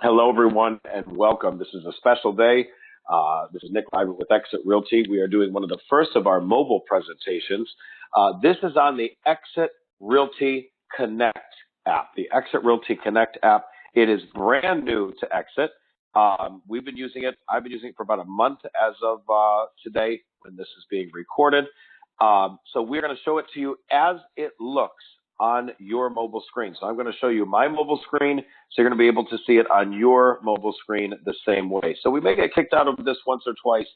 Hello, everyone, and welcome. This is a special day. This is Nick Live with Exit Realty. We are doing one of the first of our mobile presentations. This is on the Exit Realty Connect app, the Exit Realty Connect app. It is brand new to Exit. We've been using it. I've been using it for about a month as of today when this is being recorded. So we're going to show it to you as it looks on your mobile screen. So I'm going to show you my mobile screen, so you're going to be able to see it on your mobile screen the same way. So we may get kicked out of this once or twice,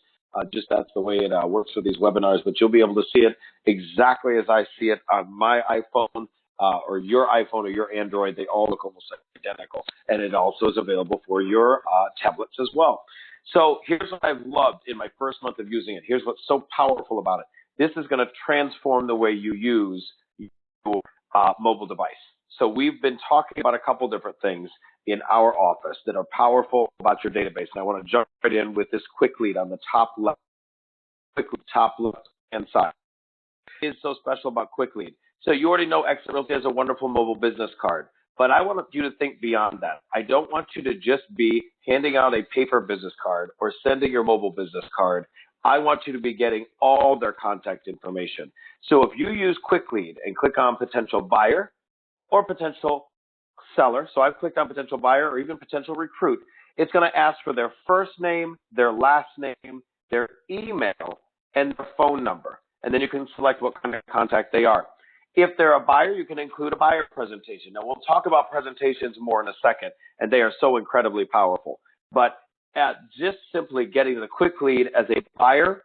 just that's the way it works with these webinars, but you'll be able to see it exactly as I see it on my iPhone or your iPhone or your Android. They all look almost identical, and it also is available for your tablets as well. So here's what I've loved in my first month of using it. Here's what's so powerful about it. This is going to transform the way you use your mobile device. So we've been talking about a couple different things in our office that are powerful about your database. And I want to jump right in with this quick lead on the top left hand side. What is so special about quick lead? So you already know Exit Realty has a wonderful mobile business card, but I want you to think beyond that. I don't want you to just be handing out a paper business card or sending your mobile business card. I want you to be getting all their contact information. So if you use Quick Lead and click on potential buyer or potential seller, so I've clicked on potential buyer or even potential recruit, it's going to ask for their first name, their last name, their email, and their phone number. And then you can select what kind of contact they are. If they're a buyer, you can include a buyer presentation. Now, we'll talk about presentations more in a second, and they are so incredibly powerful. But just simply getting the quick lead as a buyer,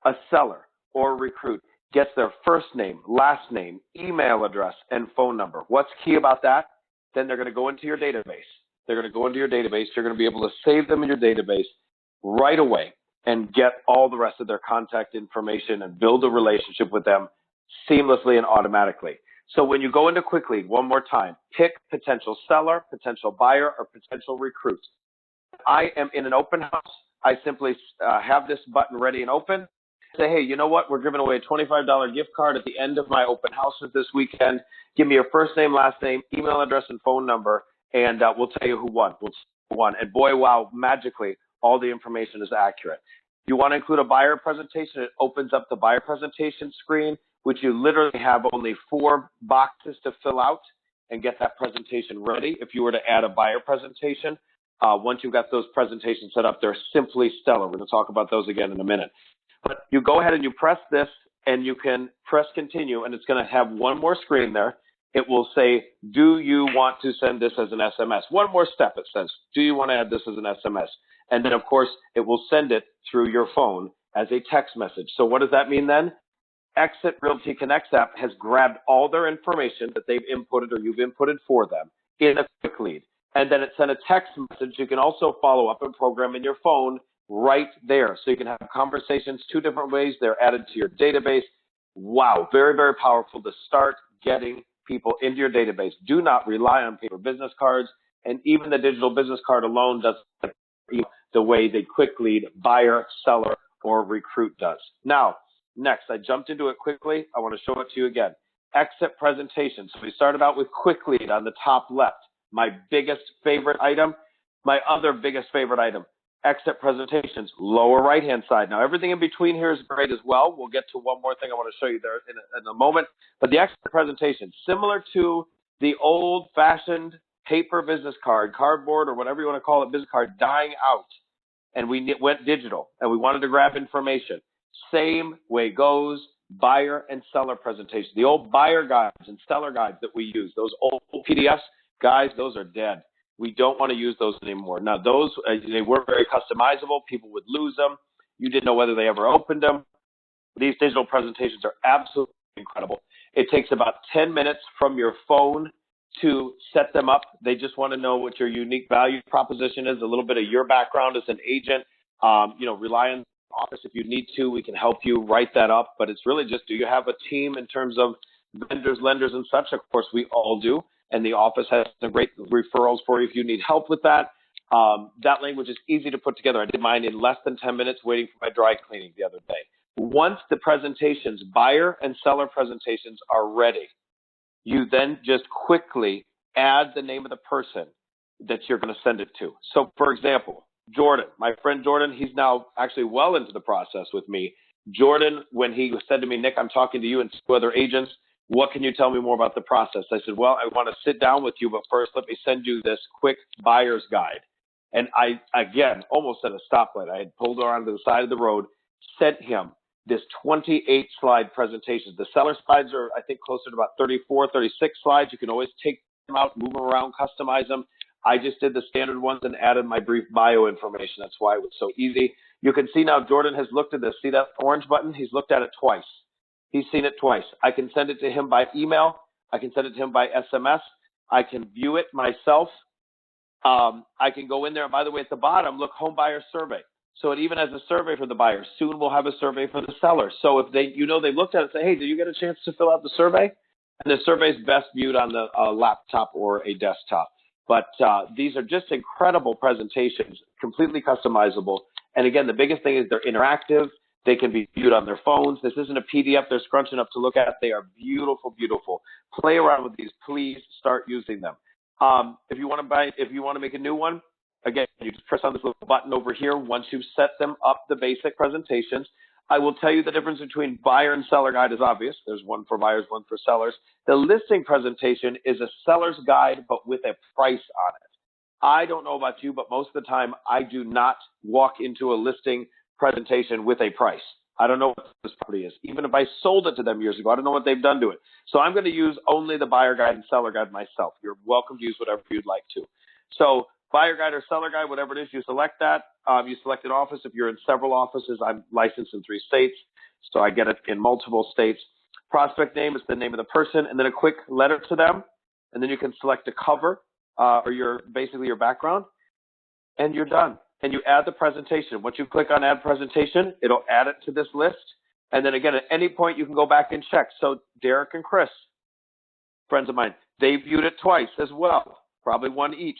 a seller, or a recruit gets their first name, last name, email address, and phone number. What's key about that? Then they're going to go into your database. They're going to go into your database. You're going to be able to save them in your database right away and get all the rest of their contact information and build a relationship with them seamlessly and automatically. So when you go into Quick Lead, one more time, pick potential seller, potential buyer, or potential recruit. I am in an open house. I simply have this button ready and open. Say, hey, you know what? We're giving away a $25 gift card at the end of my open houses this weekend. Give me your first name, last name, email address, and phone number, and we'll tell you who won. We'll tell you who won. And boy, wow, magically, all the information is accurate. If you want to include a buyer presentation, it opens up the buyer presentation screen, which you literally have only 4 boxes to fill out and get that presentation ready. If you were to add a buyer presentation, once you've got those presentations set up, they're simply stellar. We're going to talk about those again in a minute. But you go ahead and you press this, and you can press continue, and it's going to have one more screen there. It will say, do you want to send this as an SMS? One more step, it says, do you want to add this as an SMS? And then, of course, it will send it through your phone as a text message. So what does that mean then? Exit Realty Connect app has grabbed all their information that they've inputted or you've inputted for them in a quick lead. And then it sent a text message. You can also follow up and program in your phone right there. So you can have conversations 2 different ways. They're added to your database. Wow, very, very powerful to start getting people into your database. Do not rely on paper business cards. And even the digital business card alone doesn't the way the quick lead buyer, seller, or recruit does. Now, next, I jumped into it quickly. I want to show it to you again. Exit presentation. So we started out with quick lead on the top left. My biggest favorite item. My other biggest favorite item. Exit presentations, lower right-hand side. Now, everything in between here is great as well. We'll get to one more thing I want to show you there in a moment. But the exit presentation, similar to the old-fashioned paper business card, cardboard, or whatever you want to call it, business card, dying out, and we went digital, and we wanted to grab information. Same way goes buyer and seller presentation. The old buyer guides and seller guides that we use, those old PDFs, guys, those are dead. We don't want to use those anymore. Now, those, they were very customizable. People would lose them. You didn't know whether they ever opened them. These digital presentations are absolutely incredible. It takes about 10 minutes from your phone to set them up. They just want to know what your unique value proposition is, a little bit of your background as an agent. Rely on the office if you need to. We can help you write that up. But it's really just, do you have a team in terms of vendors, lenders, and such? Of course, we all do. And the office has some great referrals for you if you need help with that. That language is easy to put together. I did mine in less than 10 minutes waiting for my dry cleaning the other day. Once the presentations, buyer and seller presentations are ready, you then just quickly add the name of the person that you're going to send it to. So, for example, Jordan, my friend Jordan, he's now actually well into the process with me. Jordan, when he said to me, Nick, I'm talking to you and two other agents, what can you tell me more about the process? I said, well, I want to sit down with you, but first let me send you this quick buyer's guide. And I, again, almost at a stoplight. I had pulled around to the side of the road, sent him this 28 slide presentation. The seller slides are, I think, closer to about 34, 36 slides. You can always take them out, move them around, customize them. I just did the standard ones and added my brief bio information. That's why it was so easy. You can see now Jordan has looked at this. See that orange button? He's looked at it twice. He's seen it twice. I can send it to him by email. I can send it to him by SMS. I can view it myself. I can go in there. And by the way, at the bottom, look, home buyer survey. So it even has a survey for the buyer. Soon we'll have a survey for the seller. So if they, they've looked at it and say, hey, did you get a chance to fill out the survey? And the survey is best viewed on the laptop or a desktop. But these are just incredible presentations, completely customizable. And again, the biggest thing is they're interactive. They can be viewed on their phones. This isn't a PDF they're scrunching up to look at. They are beautiful, beautiful. Play around with these. Please start using them. If you want to make a new one, again, you just press on this little button over here once you've set them up, the basic presentations. I will tell you the difference between buyer and seller guide is obvious. There's one for buyers, one for sellers. The listing presentation is a seller's guide, but with a price on it. I don't know about you, but most of the time I do not walk into a listing presentation with a price. I don't know what this property is. Even if I sold it to them years ago, I don't know what they've done to it. So I'm going to use only the buyer guide and seller guide myself. You're welcome to use whatever you'd like to. So buyer guide or seller guide, whatever it is, you select that. You select an office. If you're in several offices, I'm licensed in 3 states, so I get it in multiple states. Prospect name is the name of the person, and then a quick letter to them. And then you can select a cover or basically your background, and you're done. And you add the presentation. Once you click on add presentation, it'll add it to this list. And then again, at any point, you can go back and check. So Derek and Chris, friends of mine, they viewed it twice as well, probably one each.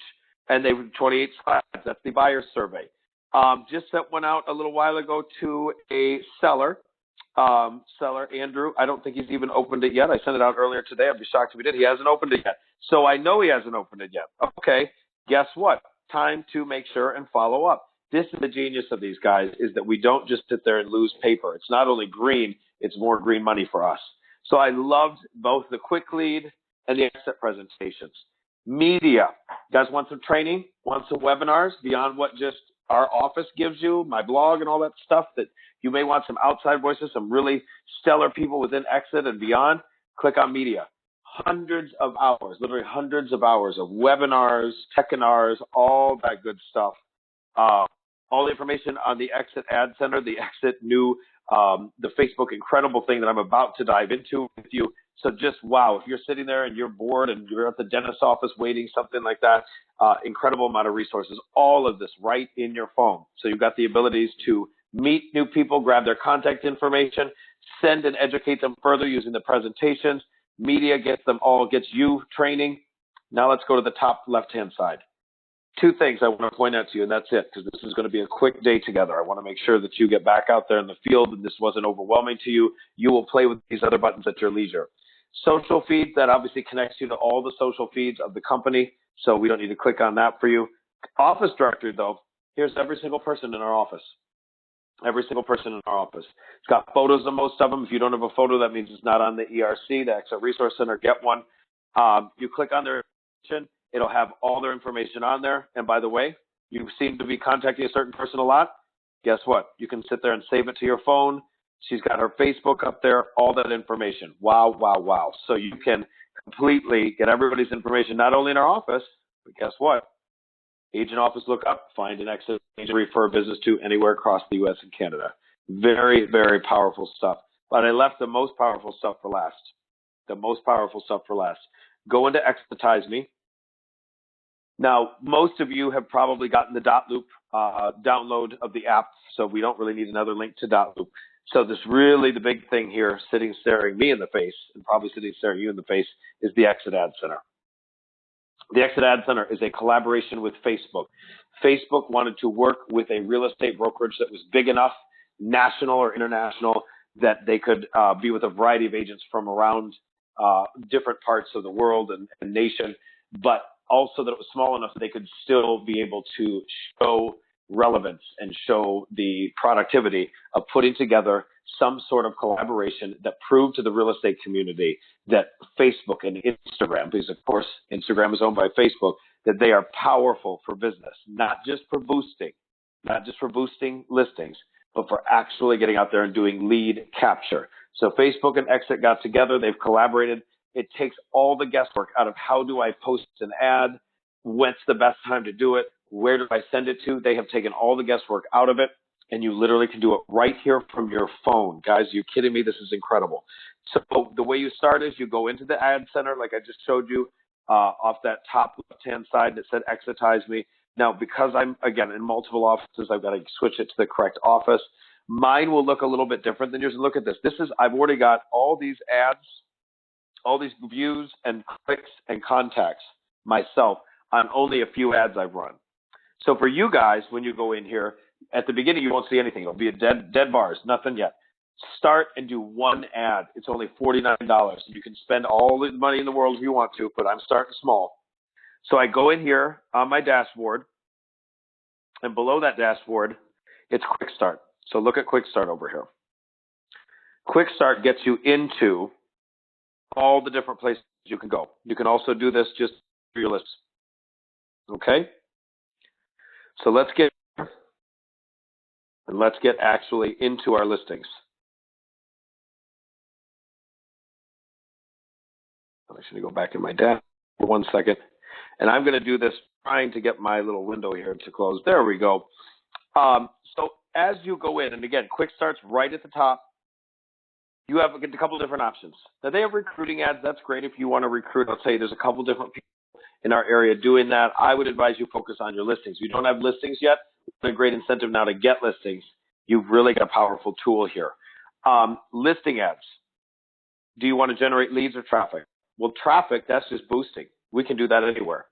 And they were 28 slides. That's the buyer survey. Just sent one out a little while ago to a seller, Andrew. I don't think he's even opened it yet. I sent it out earlier today. I'd be shocked if he did. He hasn't opened it yet. So I know he hasn't opened it yet. Okay, guess what? Time to make sure and follow up. This is the genius of these guys, is that we don't just sit there and lose paper. It's not only green, it's more green money for us. So I loved both the quick lead and the exit presentations. Media. You guys want some training? Want some webinars beyond what just our office gives you, my blog and all that stuff, that you may want some outside voices, some really stellar people within Exit and beyond? Click on media. Hundreds of hours, literally hundreds of hours of webinars, techinars, all that good stuff. All the information on the Exit Ad Center, the Exit new, the Facebook incredible thing that I'm about to dive into with you. So just wow, if you're sitting there and you're bored and you're at the dentist's office waiting, something like that, incredible amount of resources, all of this right in your phone. So you've got the abilities to meet new people, grab their contact information, send and educate them further using the presentations. Media gets you training. Now let's go to the top left-hand side. 2 things I want to point out to you, and that's it, because this is going to be a quick day together. I want to make sure that you get back out there in the field and this wasn't overwhelming to you. You will play with these other buttons at your leisure. Social feeds, that obviously connects you to all the social feeds of the company, so we don't need to click on that for you. Office directory, though, here's every single person in our office. Every single person in our office. It's got photos of most of them. If you don't have a photo, that means it's not on the ERC, the Exit Resource Center. Get one. You click on their information. It'll have all their information on there. And by the way, you seem to be contacting a certain person a lot. Guess what? You can sit there and save it to your phone. She's got her Facebook up there, all that information. Wow, wow, wow. So you can completely get everybody's information, not only in our office, but guess what? Agent office lookup, find an Exit agent, refer business to anywhere across the U.S. and Canada. Very, very powerful stuff. But I left the most powerful stuff for last. The most powerful stuff for last. Go into Exitize Me. Now, most of you have probably gotten the Dotloop download of the app, so we don't really need another link to Dotloop. So this really, the big thing here, staring me in the face, and probably staring you in the face, is the Exit Ad Center. The Exit Ad Center is a collaboration with Facebook. Facebook wanted to work with a real estate brokerage that was big enough, national or international, that they could be with a variety of agents from around different parts of the world and nation, but also that it was small enough that they could still be able to show relevance and show the productivity of putting together some sort of collaboration that proved to the real estate community that Facebook and Instagram, because of course Instagram is owned by Facebook, that they are powerful for business, not just for boosting listings, but for actually getting out there and doing lead capture. So Facebook and Exit got together, they've collaborated. It takes all the guesswork out of how do I post an ad, when's the best time to do it, where do I send it to? They have taken all the guesswork out of it, and you literally can do it right here from your phone. Guys, are you kidding me? This is incredible. So the way you start is you go into the ad center, like I just showed you, off that top left-hand side that said Exitize Me. Now, because I'm, again, in multiple offices, I've got to switch it to the correct office. Mine will look a little bit different than yours. Look at this. I've already got all these ads, all these views and clicks and contacts myself on only a few ads I've run. So for you guys, when you go in here, at the beginning, you won't see anything. It'll be a dead bars, nothing yet. Start and do one ad. It's only $49. You can spend all the money in the world if you want to, but I'm starting small. So I go in here on my dashboard, and below that dashboard, it's Quick Start. So look at Quick Start over here. Quick Start gets you into all the different places you can go. You can also do this just for your lists. Okay? So let's get actually into our listings. I'm actually going to go back in my dashboard for 1 second. And I'm going to do this trying to get my little window here to close. There we go. So as you go in, and again, Quick Start's right at the top. You have a couple different options. Now, they have recruiting ads. That's great if you want to recruit. Let's say there's a couple different people in our area doing that. I would advise you focus on your listings. If you don't have listings yet, it's a great incentive now to get listings. You've really got a powerful tool here. Listing ads. Do you want to generate leads or traffic? Well, traffic, that's just boosting. We can do that anywhere.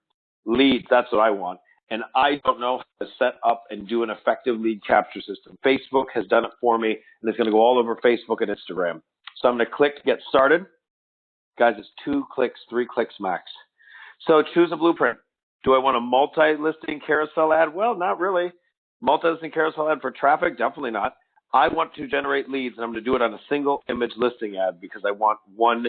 Leads, that's what I want. And I don't know how to set up and do an effective lead capture system. Facebook has done it for me, and it's going to go all over Facebook and Instagram. So I'm going to click Get Started. Guys, it's 2 clicks, 3 clicks max. So choose a blueprint. Do I want a multi-listing carousel ad? Well, not really. Multi-listing carousel ad for traffic? Definitely not. I want to generate leads, and I'm going to do it on a single image listing ad because I want one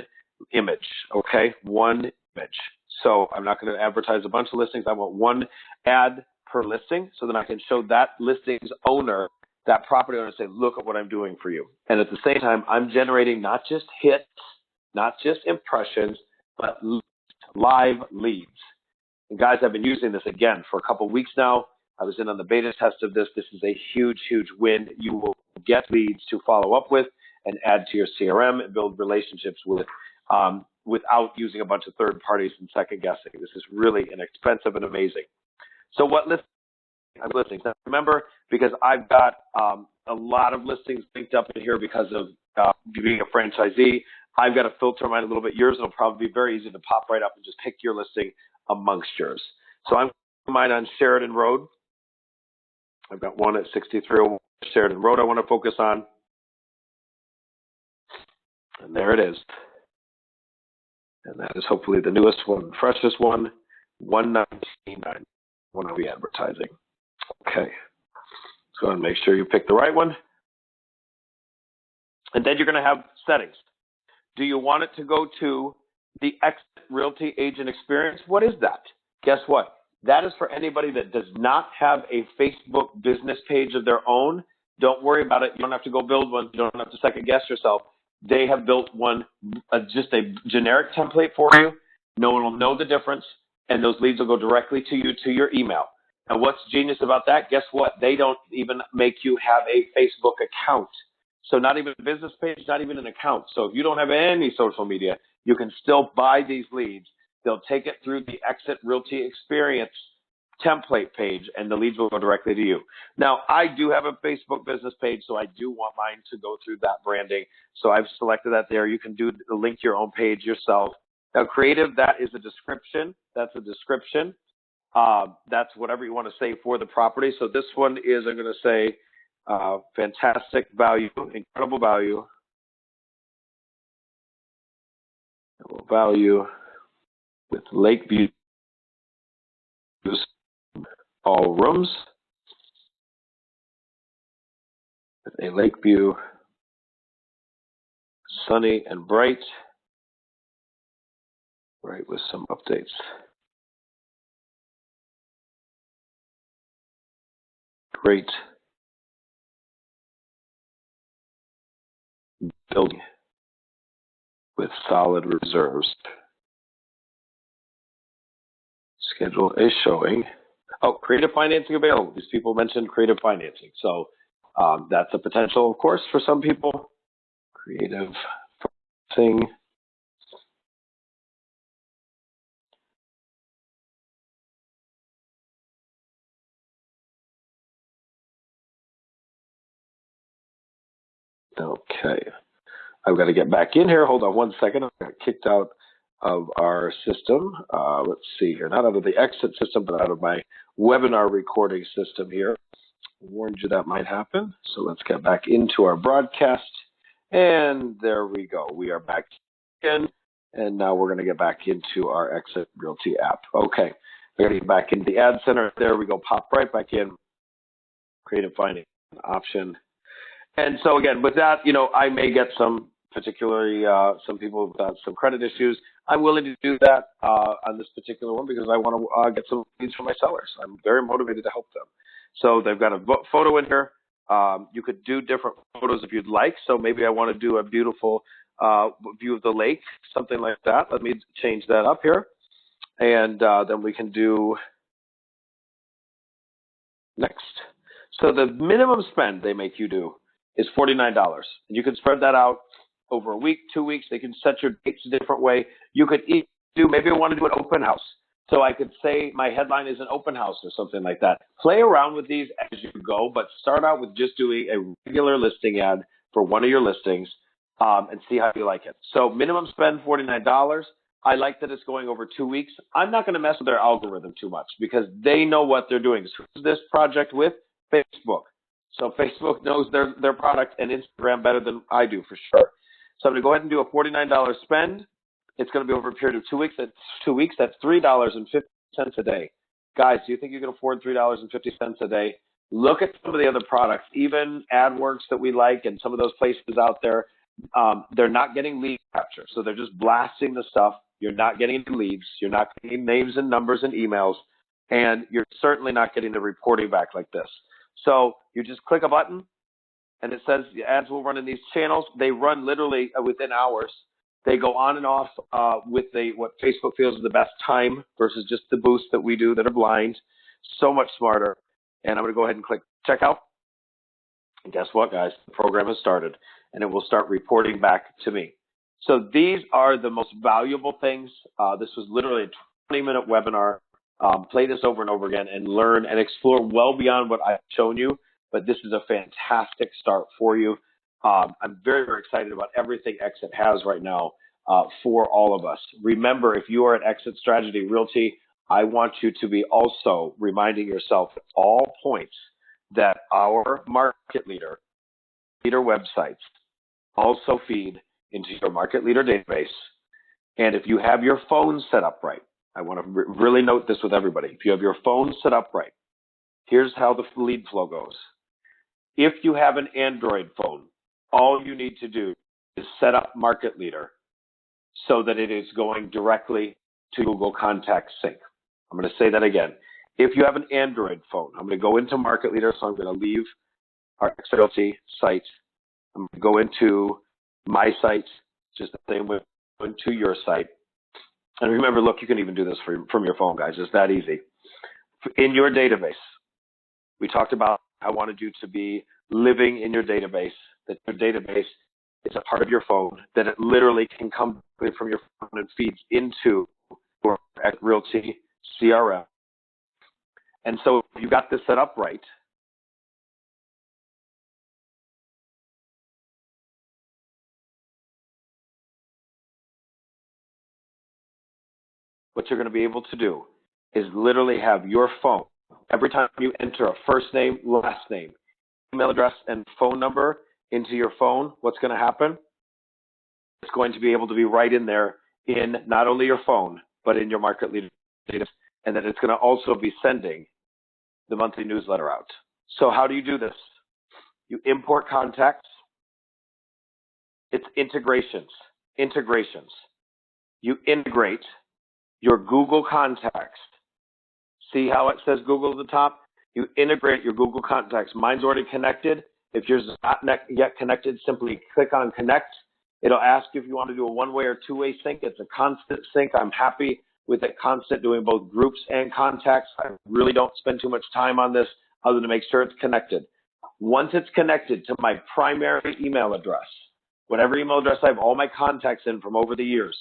image, okay? One image. So I'm not going to advertise a bunch of listings. I want one ad per listing so then I can show that listing's owner, that property owner, say, look at what I'm doing for you. And at the same time, I'm generating not just hits, not just impressions, but live leads. And guys, I've been using this again for a couple of weeks now. I was in on the beta test of this. This is a huge, huge win. You will get leads to follow up with and add to your CRM and build relationships with without using a bunch of third parties and second guessing. This is really inexpensive and amazing. So what listings? Now remember, because I've got a lot of listings linked up in here because of being a franchisee, I've got to filter mine a little bit. Yours will probably be very easy to pop right up and just pick your listing amongst yours. So I'm mine on Sheridan Road. I've got one at 6301 Sheridan Road I want to focus on. And there it is. And that is hopefully the newest one, freshest one, 119.9. One I'll be advertising. Okay. So make sure you pick the right one. And then you're going to have settings. Do you want it to go to the Exit Realty Agent Experience? What is that? Guess what? That is for anybody that does not have a Facebook business page of their own. Don't worry about it. You don't have to go build one. You don't have to second guess yourself. They have built one, just a generic template for you. No one will know the difference, and those leads will go directly to you, to your email. And what's genius about that? Guess what? They don't even make you have a Facebook account. So not even a business page, not even an account. So if you don't have any social media, you can still buy these leads. They'll take it through the Exit Realty Experience template page, and the leads will go directly to you. Now, I do have a Facebook business page, so I do want mine to go through that branding. So I've selected that there. You can do the link to your own page yourself. Now, creative, that is a description. That's a description. That's whatever you want to say for the property. So this one is, I'm going to say, fantastic value, incredible value with lake view all rooms with a lake view, sunny and bright, right, with some updates. Great building with solid reserves. Schedule is showing. Oh, creative financing available. These people mentioned creative financing. So that's a potential, of course, for some people. Creative financing. Okay. I've got to get back in here. Hold on one second. I got kicked out of our system. Let's see here. Not out of the exit system, but out of my webinar recording system here. I warned you that might happen. So let's get back into our broadcast. And there we go. We are back in. And now we're going to get back into our Exit Realty app. Okay. We're going to get back into the ad center. There we go. Pop right back in. Creative financing option. And so again, with that, you know, I may get some particularly some people with some credit issues. I'm willing to do that on this particular one because I want to get some leads from my sellers. I'm very motivated to help them. So they've got a photo in here. You could do different photos if you'd like. So maybe I want to do a beautiful view of the lake, something like that. Let me change that up here. And then we can do next. So the minimum spend they make you do is $49. And you can spread that out over a week, 2 weeks. They can set your dates a different way. You could do, maybe I want to do an open house. So I could say my headline is an open house or something like that. Play around with these as you go, but start out with just doing a regular listing ad for one of your listings and see how you like it. So minimum spend $49. I like that it's going over 2 weeks. I'm not going to mess with their algorithm too much because they know what they're doing. So who's this project with? Facebook. So Facebook knows their product and Instagram better than I do for sure. So I'm going to go ahead and do a $49 spend. It's going to be over a period of 2 weeks. That's 2 weeks. That's $3.50 a day. Guys, do you think you can afford $3.50 a day? Look at some of the other products, even AdWorks that we like and some of those places out there. They're not getting lead capture. So they're just blasting the stuff. You're not getting any leads. You're not getting names and numbers and emails. And you're certainly not getting the reporting back like this. So you just click a button, and it says the ads will run in these channels. They run literally within hours. They go on and off with what Facebook feels is the best time versus just the boost that we do that are blind. So much smarter. And I'm going to go ahead and click checkout. And guess what, guys? The program has started, and it will start reporting back to me. So these are the most valuable things. This was literally a 20-minute webinar. Play this over and over again and learn and explore well beyond what I've shown you. But this is a fantastic start for you. I'm very, very excited about everything Exit has right now for all of us. Remember, if you are at Exit Strategy Realty, I want you to be also reminding yourself at all points that our market leader websites also feed into your market leader database. And if you have your phone set up right, I want to really note this with everybody. If you have your phone set up right, here's how the lead flow goes. If you have an Android phone, all you need to do is set up Market Leader so that it is going directly to Google Contact Sync. I'm going to say that again. If you have an Android phone, I'm going to go into Market Leader, so I'm going to leave our Realty site. I'm going to go into my site, just the same way into your site. And remember, look, you can even do this from your phone, guys. It's that easy. In your database, we talked about I wanted you to be living in your database, that your database is a part of your phone, that it literally can come from your phone and feeds into your Realty CRM. And so if you got this set up right, what you're going to be able to do is literally have your phone, every time you enter a first name, last name, email address, and phone number into your phone, what's going to happen? It's going to be able to be right in there in not only your phone, but in your market leader database. and then it's going to also be sending the monthly newsletter out. So how do you do this? You import contacts. It's integrations. Integrations. You integrate your Google contacts. See how it says Google at the top? You integrate your Google contacts. Mine's already connected. If yours is not yet connected, simply click on connect. It'll ask you if you want to do a one-way or two-way sync. It's a constant sync. I'm happy with it constant, doing both groups and contacts. I really don't spend too much time on this other than to make sure it's connected. Once it's connected to my primary email address, whatever email address I have all my contacts in from over the years,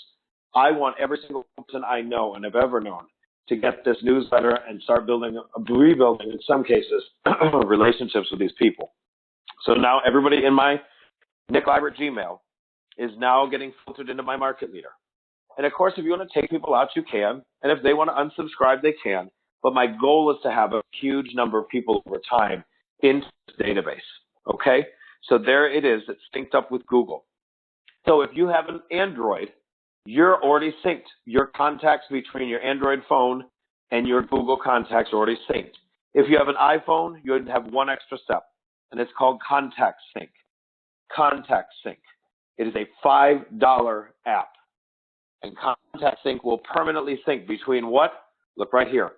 I want every single person I know and have ever known to get this newsletter and start rebuilding, in some cases, relationships with these people. So now everybody in my Nick Library Gmail is now getting filtered into my market leader. And of course, if you want to take people out, you can. And if they want to unsubscribe, they can. But my goal is to have a huge number of people over time into this database. Okay? So there it is. It's synced up with Google. So if you have an Android, you're already synced. Your contacts between your Android phone and your Google contacts are already synced. If you have an iPhone, you would have one extra step, and it's called Contact Sync. Contact Sync. It is a $5 app. And Contact Sync will permanently sync between what? Look right here.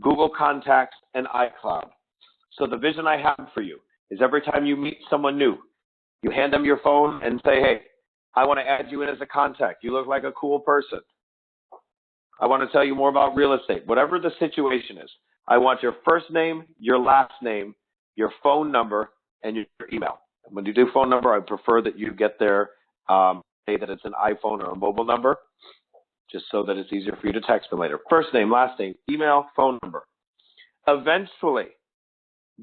Google Contacts and iCloud. So the vision I have for you is every time you meet someone new, you hand them your phone and say, hey, I want to add you in as a contact. You look like a cool person. I want to tell you more about real estate. Whatever the situation is, I want your first name, your last name, your phone number, and your email. When you do phone number, I prefer that you get there, say that it's an iPhone or a mobile number, just so that it's easier for you to text them later. First name, last name, email, phone number. Eventually,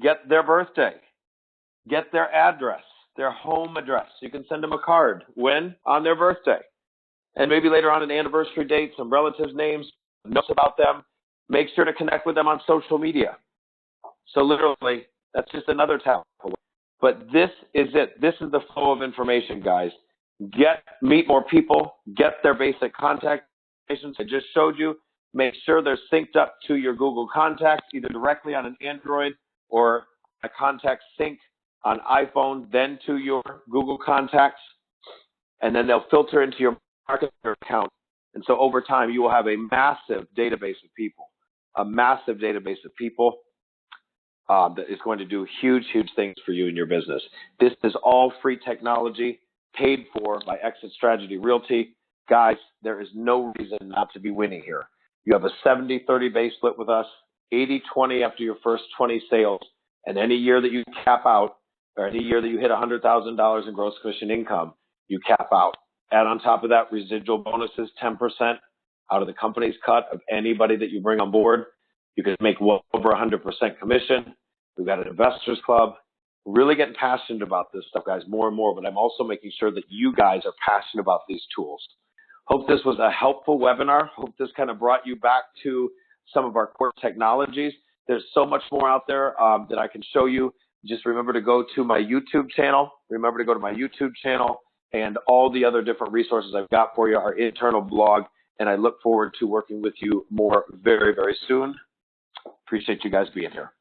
get their birthday, get their address, their home address. You can send them a card. When? On their birthday. And maybe later on an anniversary date, some relatives' names, notes about them. Make sure to connect with them on social media. So literally, that's just another tap away. But this is it. This is the flow of information, guys. Meet more people, get their basic contact information I just showed you. Make sure they're synced up to your Google contacts, either directly on an Android or a contact sync on iPhone, then to your Google contacts, and then they'll filter into your market account. And so over time, you will have a massive database of people, that is going to do huge, huge things for you in your business. This is all free technology paid for by Exit Strategy Realty. Guys, there is no reason not to be winning here. You have a 70-30 base split with us, 80-20 after your first 20 sales, and any year that you cap out, or any year that you hit $100,000 in gross commission income, you cap out. Add on top of that residual bonuses, 10% out of the company's cut of anybody that you bring on board. You can make well over 100% commission. We've got an investors club. Really getting passionate about this stuff, guys, more and more, but I'm also making sure that you guys are passionate about these tools. Hope this was a helpful webinar. Hope this kind of brought you back to some of our core technologies. There's so much more out there that I can show you. Just remember to go to my YouTube channel. Remember to go to my YouTube channel and all the other different resources I've got for you, our internal blog, and I look forward to working with you more very, very soon. Appreciate you guys being here.